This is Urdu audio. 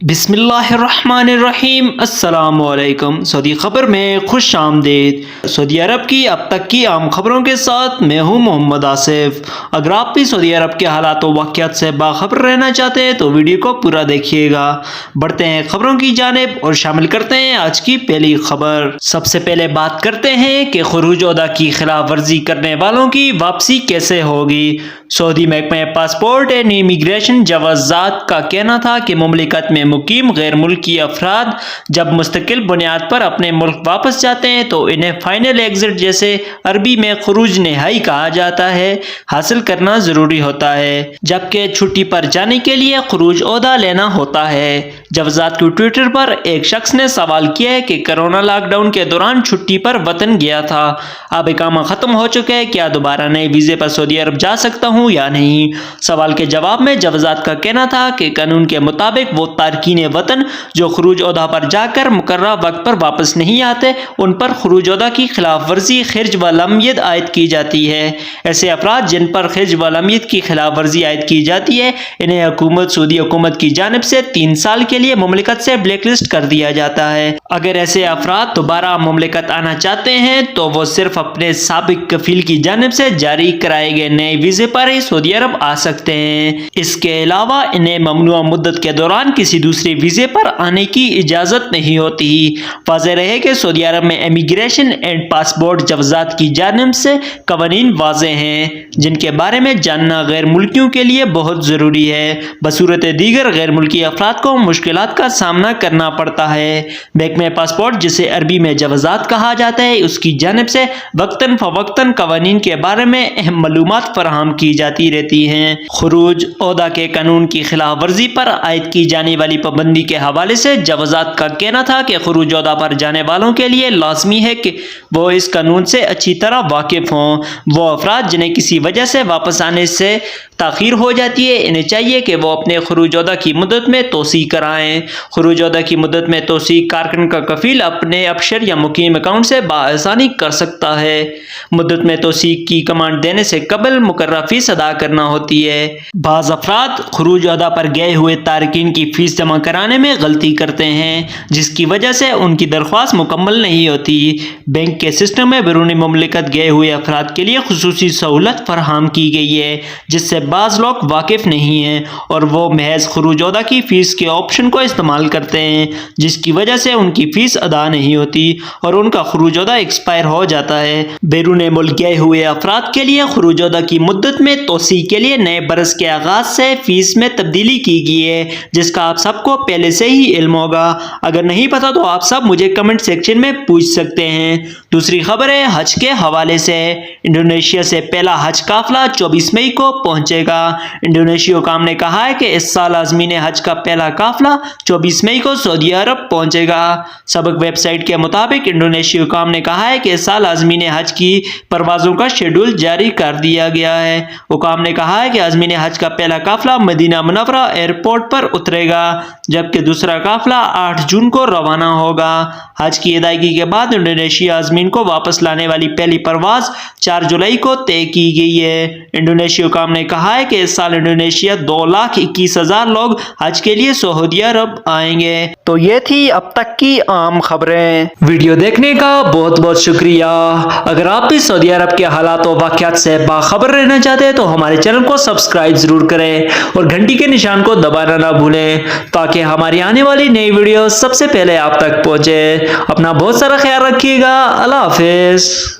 بسم اللہ الرحمن الرحیم۔ السلام علیکم۔ سعودی خبر میں خوش آمدید۔ سعودی عرب کی اب تک کی عام خبروں کے ساتھ میں ہوں محمد آصف۔ اگر آپ بھی سعودی عرب کے حالات و واقعات سے باخبر رہنا چاہتے ہیں تو ویڈیو کو پورا دیکھیے گا۔ بڑھتے ہیں خبروں کی جانب اور شامل کرتے ہیں آج کی پہلی خبر۔ سب سے پہلے بات کرتے ہیں کہ خروج عہدہ کی خلاف ورزی کرنے والوں کی واپسی کیسے ہوگی۔ سعودی محکمہ پاسپورٹ اینڈ امیگریشن جوازات کا کہنا تھا کہ مملکت میں مقیم غیر ملکی افراد جب مستقل بنیاد پر اپنے ملک واپس جاتے ہیں تو انہیں فائنل ایگزٹ، جیسے عربی میں خروج نہائی کہا جاتا ہے، حاصل کرنا ضروری ہوتا ہے، جبکہ چھٹی پر جانے کے لیے خروج عہدہ لینا ہوتا ہے۔ جوازات کی ٹویٹر پر ایک شخص نے سوال کیا ہے کہ کرونا لاک ڈاؤن کے دوران چھٹی پر وطن گیا تھا، اب اقامہ ختم ہو چکا ہے، کیا دوبارہ نئے ویزے پر سعودی عرب جا سکتا ہوں یا نہیں؟ سوال کے جواب میں جوازات کا کہنا تھا کہ قانون کے مطابق وہ تارکین وطن جو خروج عہدہ پر جا کر مقررہ وقت پر واپس نہیں آتے، ان پر خروج عہدہ کی خلاف ورزی خرج و لمیت عائد کی جاتی ہے۔ ایسے افراد جن پر خرج و لمیت کی خلاف ورزی عائد کی جاتی ہے، انہیں سعودی حکومت کی جانب سے 3 سال کے لیے مملکت سے بلیک لسٹ کر دیا جاتا ہے۔ اگر ایسے افراد دوبارہ مملکت آنا چاہتے ہیں تو وہ صرف اپنے سابق کفیل کی جانب سے جاری کرائے گئے نئے ویزے پر ہی سعودی عرب آ سکتے ہیں۔ اس کے علاوہ انہیں ممنوعہ مدت کے دوران کسی دوسرے ویزے پر آنے کی اجازت نہیں ہوتی۔ واضح رہے کہ سعودی عرب میں امیگریشن اینڈ پاسپورٹ جوازات کی جانب سے قوانین واضح ہیں جن کے بارے میں جاننا غیر ملکیوں کے لیے بہت ضروری ہے۔ بصورت دیگر غیر ملکی افراد کو مشکلات کا سامنا کرنا پڑتا ہے۔ محکمہ پاسپورٹ، جسے عربی میں جوازات کہا جاتا ہے، اس کی جانب سے وقتاً فوقتاً قوانین کے بارے میں اہم معلومات فراہم کی جاتی رہتی ہیں۔ خروج عہدہ کے قانون کی خلاف ورزی پر عائد کی جانے والی پابندی کے حوالے سے جوازات کا کہنا تھا کہ خروج عہدہ پر جانے والوں کے لیے لازمی ہے کہ وہ اس قانون سے اچھی طرح واقف ہوں۔ وہ افراد جنہیں کسی وجہ سے واپس آنے سے تاخیر ہو جاتی ہے، انہیں چاہیے کہ وہ اپنے خروج عہدہ کی مدت میں توسیع کرائیں۔ خروج عہدہ کی مدت میں توسیع کارکن کا کفیل اپنے ابشر یا مقیم اکاؤنٹ سے بآسانی کر سکتا ہے۔ مدت میں توسیع کی کمانڈ دینے سے قبل مقررہ فیس ادا کرنا ہوتی ہے۔ بعض افراد خروج عہدہ پر گئے ہوئے تارکین کی فیس جمع کرانے میں غلطی کرتے ہیں، جس کی وجہ سے ان کی درخواست مکمل نہیں ہوتی۔ بینک کے سسٹم میں بیرون مملکت گئے ہوئے افراد کے لیے خصوصی سہولت فراہم کی گئی ہے جس سے بعض لوگ واقف نہیں ہیں اور وہ محض خروج عہدہ کی فیس کے آپشن کو استعمال کرتے ہیں، جس کی وجہ سے ان کی فیس ادا نہیں ہوتی اور ان کا خروج عہدہ ایکسپائر ہو جاتا ہے۔ بیرون ملک گئے ہوئے افراد کے لیے خروج عہدہ کی مدت میں توسیع کے لیے نئے برس کے آغاز سے فیس میں تبدیلی کی گئی ہے، جس کا آپ سب کو پہلے سے ہی علم ہوگا۔ اگر نہیں پتا تو آپ سب مجھے کمنٹ سیکشن میں پوچھ سکتے ہیں۔ دوسری خبر ہے حج کے حوالے سے۔ انڈونیشیا سے پہلا حج قافلہ 24 مئی کو پہنچے گا۔ انڈونیشیا حکام نے کہا ہے کہ اس سال عازمین حج کا پہلا قافلہ 24 مئی کو سعودی عرب پہنچے گا۔ سابق ویب سائٹ کے مطابق انڈونیشیا حکام نے کہا ہے کہ اس سال عازمین حج کی پروازوں کا شیڈول جاری کر دیا گیا ہے۔ حکام نے کہا ہے کہ عازمین حج کا پہلا قافلہ مدینہ منورہ ایئرپورٹ پر اترے گا، جبکہ دوسرا قافلہ 8 جون کو روانہ ہوگا۔ حج کی ادائیگی کے بعد انڈونیشیا عازمین کو واپس لانے والی پہلی پرواز 4 جولائی کو طے کی گئی ہے۔ انڈونیشیا حکام نے کہا ہے کہ اس سال انڈونیشیا 2,21,000 لوگ حج کے لیے سعودی عرب آئیں گے۔ تو یہ تھی اب تک کی عام خبریں۔ ویڈیو دیکھنے کا بہت بہت شکریہ۔ اگر آپ بھی سعودی عرب کے حالات و واقعات سے باخبر رہنا چاہتے ہیں تو ہمارے چینل کو سبسکرائب ضرور کریں اور گھنٹی کے نشان کو دبانا نہ بھولیں تاکہ ہماری آنے والی نئی ویڈیو سب سے پہلے آپ تک پہنچے۔ اپنا بہت سارا خیال رکھیے گا۔ اللہ حافظ۔